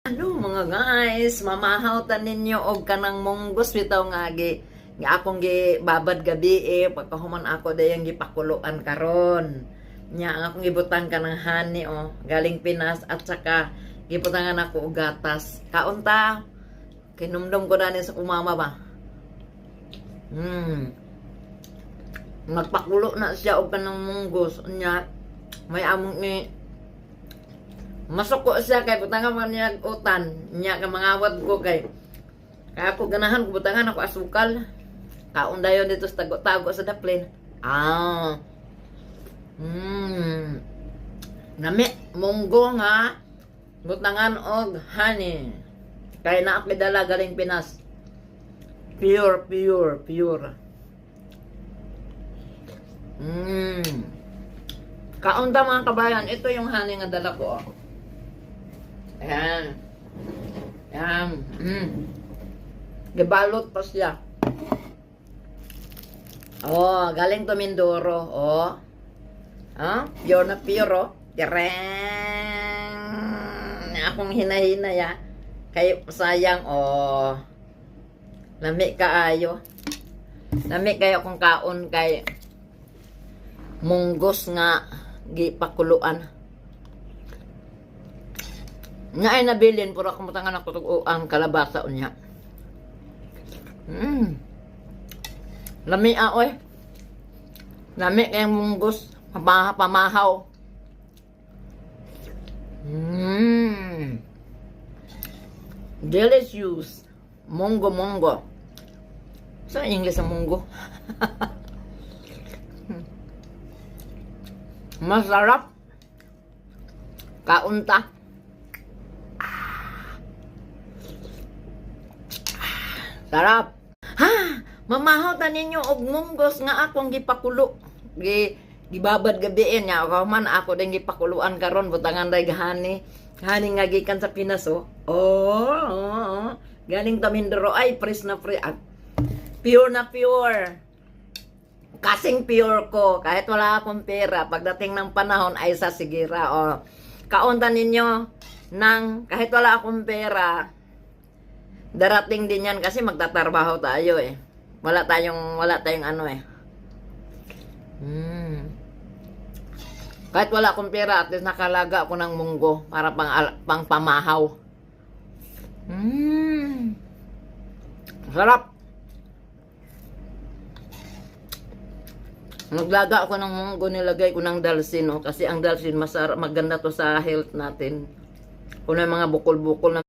Hello mga guys, mamahawtan ninyo og kanang munggos bitaw nga akong babad gabi pagkahuman ako dayang gipakuluan karon. Nya ang akong gibutang kanang honey galing Pinas at saka gibutangan ako og gatas. Kaunta kinumdum ko na sa kumama ba. Nagpakulo na siya og kanang munggos nya may among ni masuko siya kay butangan man niya utan niya ka mangawat ko kay ako ganahan ko butangan ako asukal kaon dayon dito sa tago-tago sa daplin nami munggo nga butangan og honey kay naa ko dala galing Pinas pure kaunta mga kabayan, ito yung honey nga dala ko Ayan. Gibalot pa siya. Galing to Mindoro. Pure na pure. Tireng. Akong hinahina ya. Kay sayang lami kaayo. Lami kayo kung kaon kay munggos nga gipakuluan. Nga ay nabilin, puro akong matangan ako ang kalabasa unya. Lami oy. Lami kayang munggos. Pamahaw. Delicious. Munggo. Sa English ang munggo. Masarap. Kaunta. Sarap. Mamahaw ta ninyo og munggos nga akong gipakulo. Gibabad gabiin nya ako man ako din gipakuluan karon butangan day honey. Honey nga gikan sa Pinas Galing ta Mindoro ay fresh na fresh. Pure na pure. Kasing pure ko kahit wala akong pera pagdating ng panahon ay sasigira Kaunta ninyo nang kahit wala akong pera darating din yan kasi magtatrabaho tayo Wala tayong Kahit wala akong pera, at least nakalaga ako ng munggo para pang pamahaw. Sarap. Naglaga ako ng munggo, nilagay ko ng dalsin kasi ang dalsin maganda to sa health natin. Kung may mga bukol-bukol na